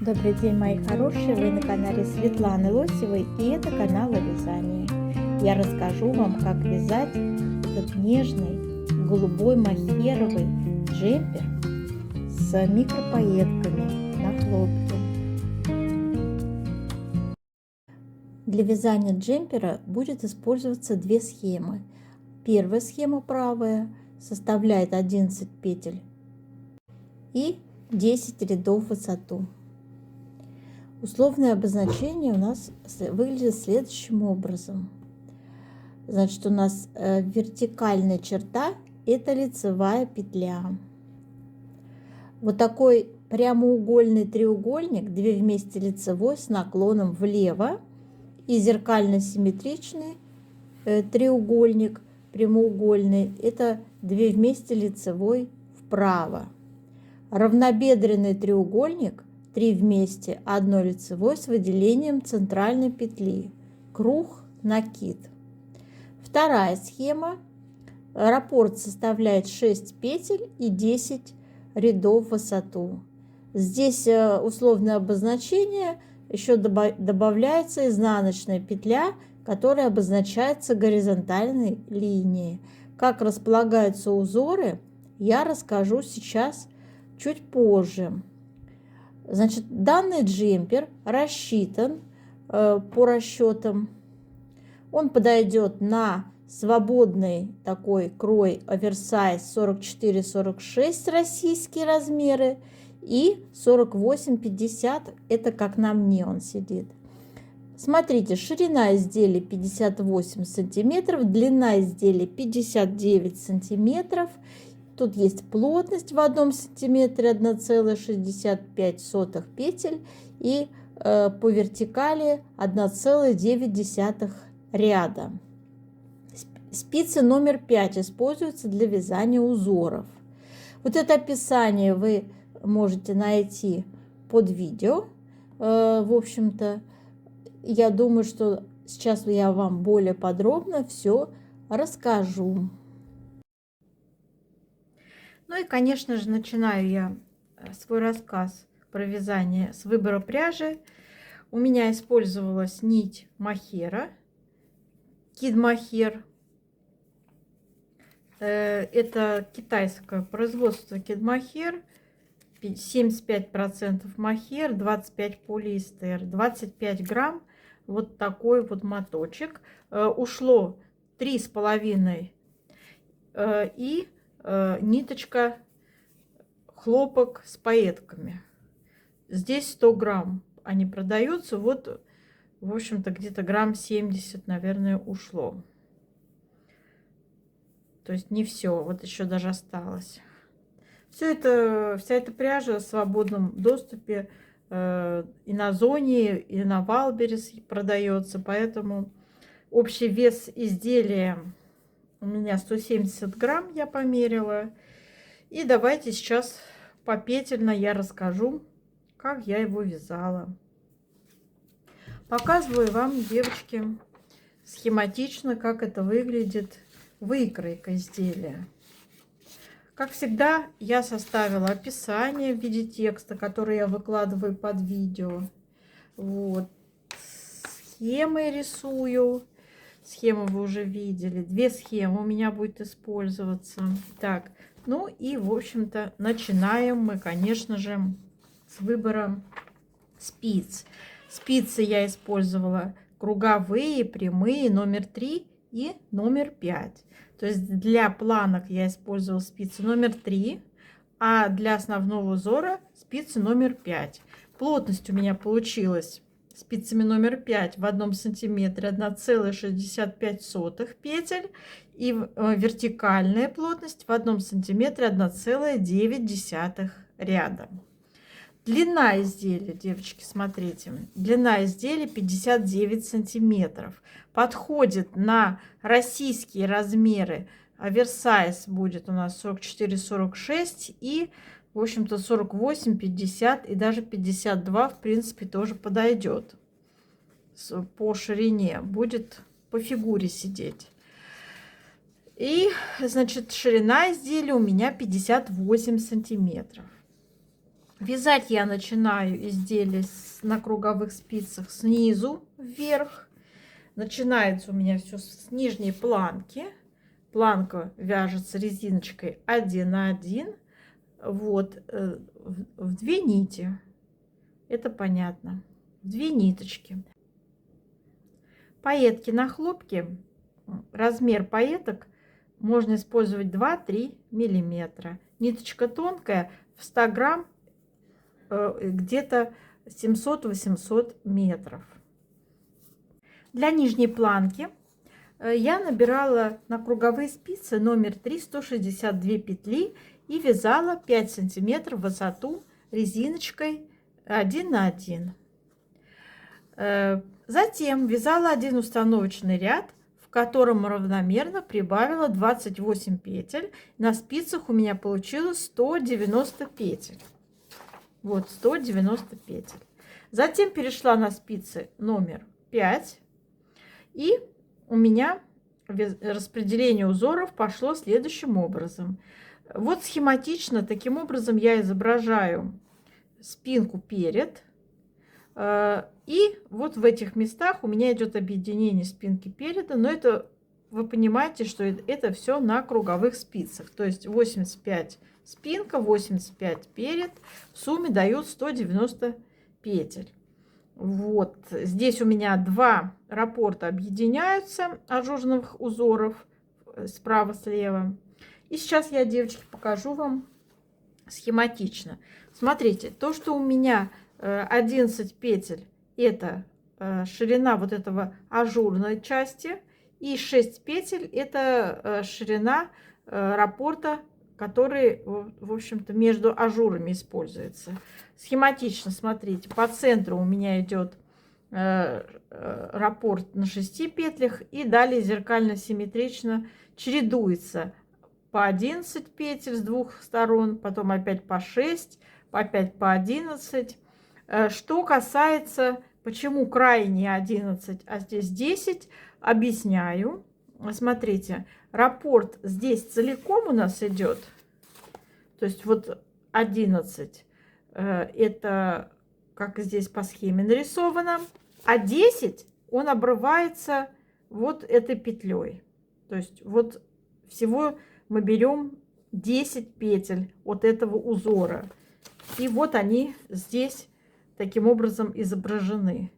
Добрый день, мои хорошие! Вы на канале Светланы Лосевой, и это канал о вязании. Я расскажу вам, как вязать этот нежный голубой мохеровый джемпер с микропаетками на хлопке. Для вязания джемпера будет использоваться две схемы. Первая схема, правая, составляет 11 петель и 10 рядов в высоту. Условное обозначение у нас выглядит следующим образом. Значит, у нас вертикальная черта – это лицевая петля. Вот такой прямоугольный треугольник, 2 вместе лицевой с наклоном влево, и зеркально-симметричный треугольник прямоугольный – это 2 вместе лицевой вправо. Равнобедренный треугольник – 3 вместе, 1 лицевой с выделением центральной петли, круг, накид. Вторая схема. Раппорт составляет 6 петель и 10 рядов в высоту. Здесь условное обозначение, еще добавляется изнаночная петля, которая обозначается горизонтальной линией. Как располагаются узоры, я расскажу сейчас чуть позже. Значит, данный джемпер рассчитан по расчетам. Он подойдет на свободный такой крой оверсайз 44-46 российские размеры и 48-50, это как на мне он сидит. Смотрите, ширина изделия 58 сантиметров, длина изделия 59 сантиметров. Тут есть плотность в 1 сантиметре 1,65 петель и по вертикали 1,9 ряда. Спицы номер 5 используются для вязания узоров. Вот это описание вы можете найти под видео. В общем-то, я думаю, что сейчас я вам более подробно все расскажу. Ну и, конечно же, начинаю я свой рассказ про вязание с выбора пряжи. У меня использовалась нить мохера, Kid Mohair. Это китайское производство Kid Mohair. 75% мохер, 25 полиэстер, 25 грамм. Вот такой вот моточек. Ушло 3,5 и ниточка хлопок с пайетками. Здесь 100 грамм они продаются. Вот, в общем-то, где-то грамм 70, наверное, ушло. То есть не все, вот еще даже осталось. Все это, вся эта пряжа в свободном доступе и на Зоне, и на Валберес продается. Поэтому общий вес изделия у меня 170 грамм, я померила. И давайте сейчас попетельно я расскажу, как я его вязала. Показываю вам, девочки, схематично, как это выглядит выкройка изделия. Как всегда, я составила описание в виде текста, который я выкладываю под видео. Вот. Схемы рисую. Схему вы уже видели. 2 схемы у меня будет использоваться. Так, ну и, в общем-то, начинаем мы, конечно же, с выбора спиц. Спицы я использовала круговые, прямые, номер 3 и номер 5. То есть для планок я использовала спицы номер 3, а для основного узора спицы номер 5. Плотность у меня получилась спицами номер 5 в 1 сантиметре 1,65 петель и вертикальная плотность в 1 сантиметре 1,9 ряда. Длина изделия, девочки, смотрите, длина изделия 59 сантиметров. Подходит на российские размеры. Оверсайз будет у нас 44-46 и, в общем-то, 48-50 и даже 52, в принципе, тоже подойдет. По ширине будет по фигуре сидеть. И, значит, ширина изделия у меня 58 сантиметров. Вязать я начинаю изделие на круговых спицах снизу вверх. Начинается у меня все с нижней планки. Планка вяжется резиночкой 1 на 1. Вот, в 2 нити. Это понятно. 2 ниточки. Пайетки на хлопке. Размер пайеток можно использовать 2-3 миллиметра. Ниточка тонкая, в 100 грамм где-то 700-800 метров. Для нижней планки я набирала на круговые спицы номер 3 162 петли и вязала 5 сантиметров в высоту резиночкой 1 на 1. Затем вязала один установочный ряд, в котором равномерно прибавила 28 петель. На спицах у меня получилось 190 петель. Вот 190 петель. Затем перешла на спицы номер 5. И у меня распределение узоров пошло следующим образом. Вот схематично таким образом я изображаю спинку перед. И вот в этих местах у меня идет объединение спинки переда. Но это вы понимаете, что это все на круговых спицах. То есть 85 спинка, 85 перед. В сумме дают 190 петель. Вот здесь у меня 2 раппорта объединяются ажурных узоров справа-слева. И сейчас я, девочки, покажу вам схематично. Смотрите, то, что у меня 11 петель, это ширина вот этого ажурной части, и 6 петель это ширина раппорта, который, в общем-то, между ажурами используется. Схематично, смотрите, по центру у меня идет раппорт на 6 петлях, и далее зеркально-симметрично чередуется по 11 петель с 2 сторон, потом опять по 6, опять по 11. Что касается, почему крайне 11, а здесь 10, объясняю. Смотрите, раппорт здесь целиком у нас идет, то есть вот 11, это как здесь по схеме нарисовано, а 10 он обрывается вот этой петлей. То есть вот всего мы берем 10 петель от этого узора. И вот они здесь таким образом изображены.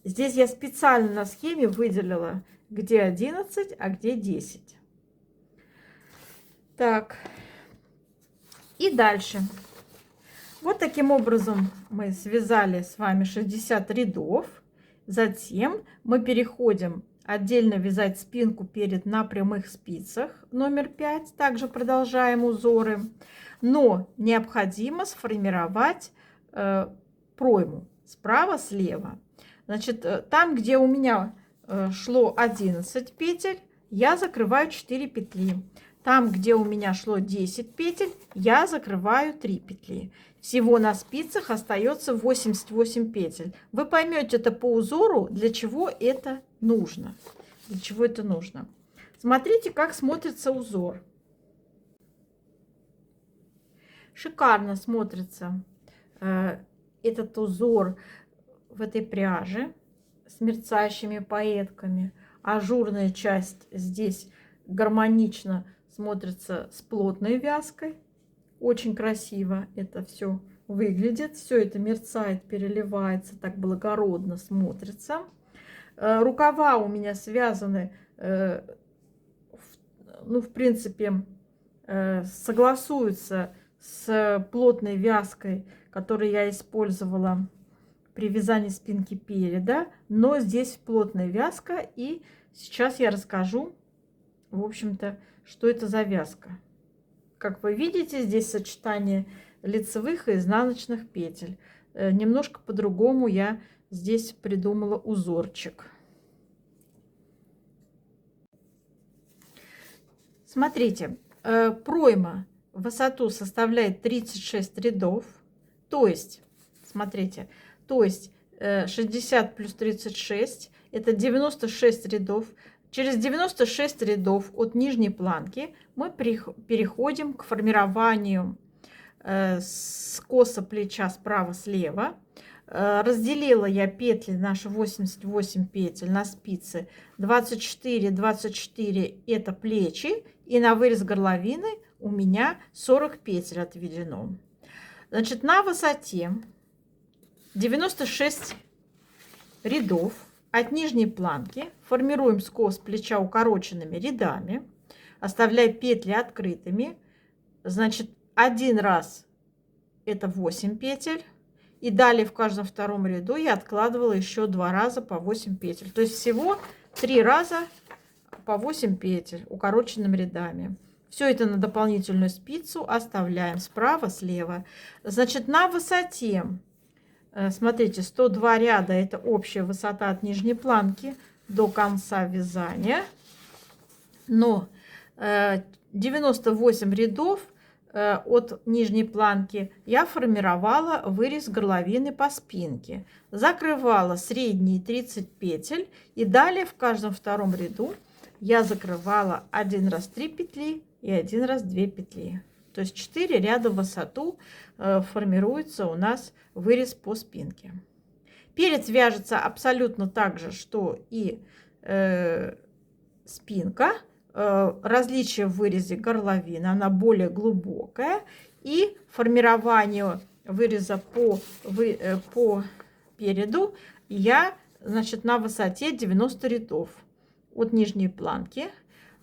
Здесь я специально на схеме выделила, где 11, а где 10. Так, и дальше. Вот таким образом мы связали с вами 60 рядов. Затем мы переходим отдельно вязать спинку перед на прямых спицах номер 5. Также продолжаем узоры. Но необходимо сформировать пройму справа-слева. Значит, там, где у меня шло 11 петель, я закрываю 4 петли. Там, где у меня шло 10 петель, я закрываю 3 петли. Всего на спицах остается 88 петель. Вы поймете это по узору, для чего это нужно. Для чего это нужно. Смотрите, как смотрится узор. Шикарно смотрится этот узор в этой пряже с мерцающими пайетками. Ажурная часть здесь гармонично смотрится с плотной вязкой. Очень красиво это все выглядит. Все это мерцает, переливается, так благородно смотрится. Рукава у меня связаны, ну, в принципе, согласуются с плотной вязкой, которую я использовала при вязании спинки переда. Но здесь плотная вязка, и сейчас я расскажу, в общем-то, что это за вязка. Как вы видите, здесь сочетание лицевых и изнаночных петель. Немножко по-другому я здесь придумала узорчик. Смотрите, пройма в высоту составляет 36 рядов. То есть, смотрите, то есть 60 плюс 36 это 96 рядов. Через 96 рядов от нижней планки мы переходим к формированию скоса плеча справа-слева. Разделила я петли, наши 88 петель на спицы. 24, 24 это плечи. И на вырез горловины у меня 40 петель отведено. Значит, на высоте 96 рядов от нижней планки формируем скос плеча укороченными рядами, оставляя петли открытыми. Значит, один раз это 8 петель. И далее в каждом втором ряду я откладывала еще 2 раза по 8 петель. То есть всего 3 раза по 8 петель укороченными рядами. Все это на дополнительную спицу оставляем справа, слева. Значит, на высоте, смотрите, 102 ряда, это общая высота от нижней планки до конца вязания. Но 98 рядов от нижней планки я формировала вырез горловины по спинке. Закрывала средние 30 петель. И далее в каждом втором ряду я закрывала один раз 3 петли и один раз 2 петли. То есть 4 ряда в высоту формируется у нас вырез по спинке. Перед вяжется абсолютно так же, что и спинка. Различие в вырезе горловины, она более глубокая. И формирование выреза по переду я, значит, на высоте 90 рядов от нижней планки.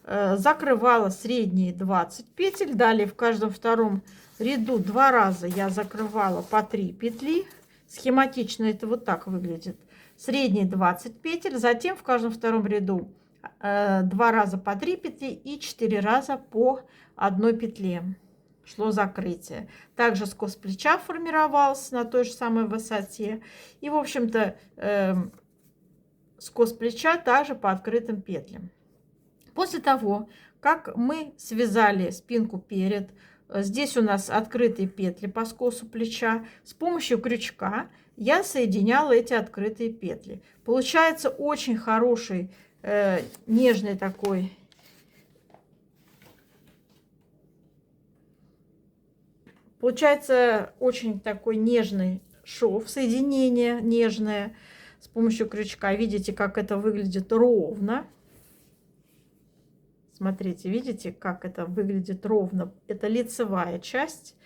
Закрывала средние 20 петель. Далее в каждом втором ряду 2 раза я закрывала по 3 петли. Схематично это вот так выглядит. Средние 20 петель. Затем в каждом втором ряду 2 раза по 3 петли и 4 раза по 1 петле шло закрытие. Также скос плеча формировался на той же самой высоте. И, в общем-то, скос плеча также по открытым петлям. После того, как мы связали спинку перед, здесь у нас открытые петли по скосу плеча, с помощью крючка я соединяла эти открытые петли. Получается очень хороший нежный такой очень такой нежный шов, соединение нежное с помощью крючка. Видите, как это выглядит ровно. Смотрите, видите, как это выглядит ровно. Это лицевая часть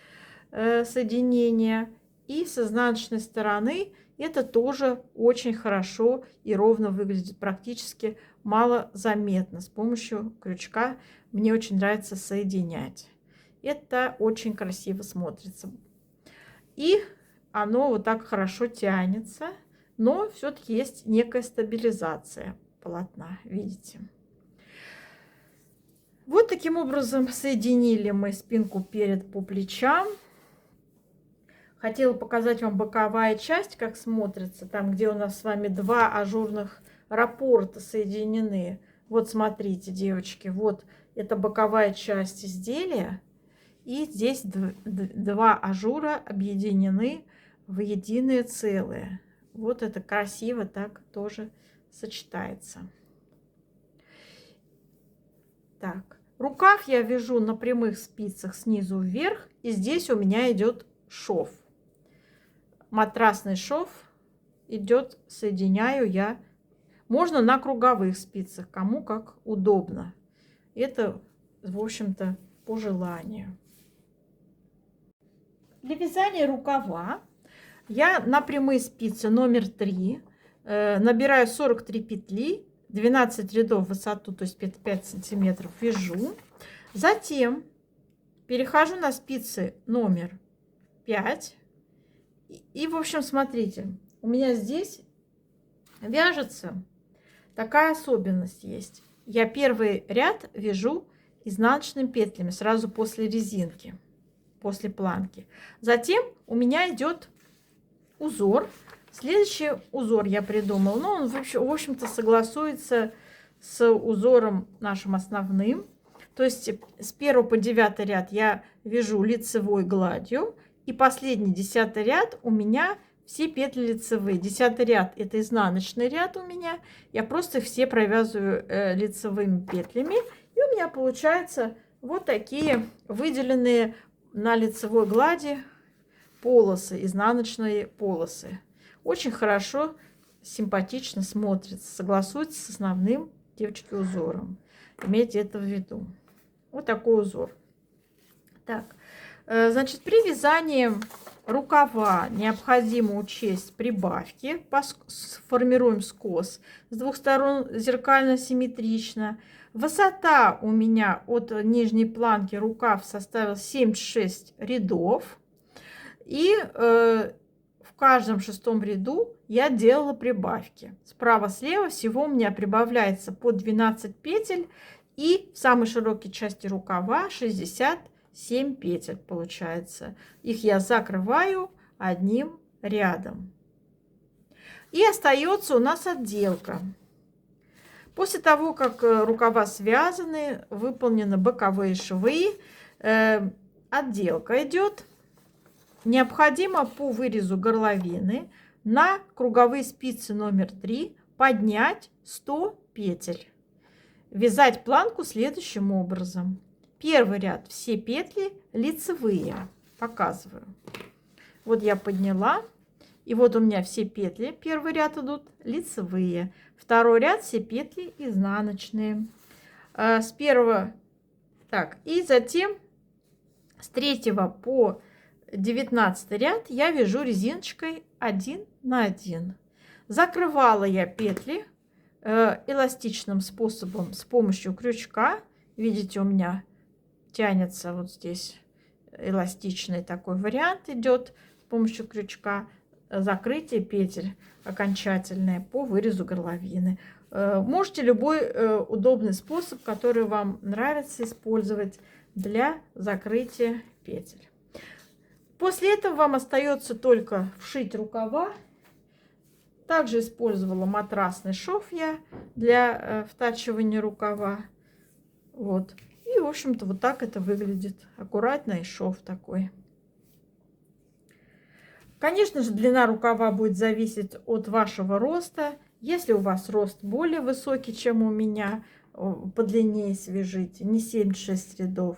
соединения. И с изнаночной стороны это тоже очень хорошо и ровно выглядит, практически мало заметно. С помощью крючка мне очень нравится соединять. Это очень красиво смотрится. И оно вот так хорошо тянется, но все-таки есть некая стабилизация полотна, видите. Вот таким образом соединили мы спинку перед по плечам. Хотела показать вам боковая часть, как смотрится, там, где у нас с вами 2 ажурных раппорта соединены. Вот смотрите, девочки, вот это боковая часть изделия. И здесь 2 ажура объединены в единое целое. Вот это красиво так тоже сочетается. Так, рукав я вяжу на прямых спицах снизу вверх. И здесь у меня идет шов. Матрасный шов идет, соединяю я. Можно на круговых спицах, кому как удобно. Это, в общем-то, по желанию. Для вязания рукава я на прямые спицы номер 3 набираю 43 петли, 12 рядов в высоту, то есть 5 сантиметров вяжу. Затем перехожу на спицы номер 5. И, в общем, смотрите, у меня здесь вяжется такая особенность есть. Я первый ряд вяжу изнаночными петлями сразу после резинки, после планки. Затем у меня идет узор. Следующий узор я придумала. Но он, в общем-то, согласуется с узором нашим основным. То есть с 1 по 9 ряд я вяжу лицевой гладью. И последний 10 ряд у меня все петли лицевые. 10 ряд это изнаночный ряд у меня. Я просто все провязываю лицевыми петлями. И у меня получается вот такие выделенные на лицевой глади полосы, изнаночные полосы. Очень хорошо, симпатично смотрится, согласуется с основным, девочки, узором. Имейте это в виду. Вот такой узор. Так, значит, при вязании рукава необходимо учесть прибавки. Сформируем скос с двух сторон зеркально симметрично. Высота у меня от нижней планки рукав составила 76 рядов. И в каждом шестом ряду я делала прибавки. Справа-слева всего у меня прибавляется по 12 петель. И в самой широкой части рукава 67 петель получается. Их я закрываю одним рядом. И остается у нас отделка. После того, как рукава связаны, выполнены боковые швы, отделка идет. Необходимо по вырезу горловины на круговые спицы номер 3 поднять 100 петель. Вязать планку следующим образом. Первый ряд все петли лицевые. Показываю. Вот я подняла. И вот у меня все петли. Первый ряд идут лицевые. Второй ряд все петли изнаночные. С первого. Так. И затем с 3 по 19 ряд я вяжу резиночкой 1 на 1. Закрывала я петли эластичным способом с помощью крючка. Видите, у меня тянется вот здесь эластичный такой вариант идет с помощью крючка. Закрытие петель окончательное по вырезу горловины. Можете любой удобный способ, который вам нравится, использовать для закрытия петель. После этого вам остается только вшить рукава. Также использовала матрасный шов я для втачивания рукава. Вот. И, в общем-то, вот так это выглядит. Аккуратный шов такой. Конечно же, длина рукава будет зависеть от вашего роста. Если у вас рост более высокий, чем у меня, подлиннее свяжите, не 76 рядов.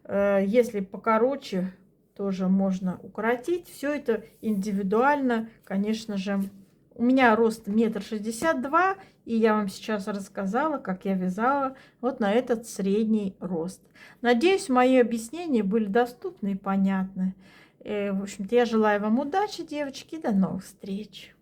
Если покороче, тоже можно укоротить. Все это индивидуально, конечно же. У меня рост 1,62 м, и я вам сейчас рассказала, как я вязала вот на этот средний рост. Надеюсь, мои объяснения были доступны и понятны. В общем-то, я желаю вам удачи, девочки, до новых встреч!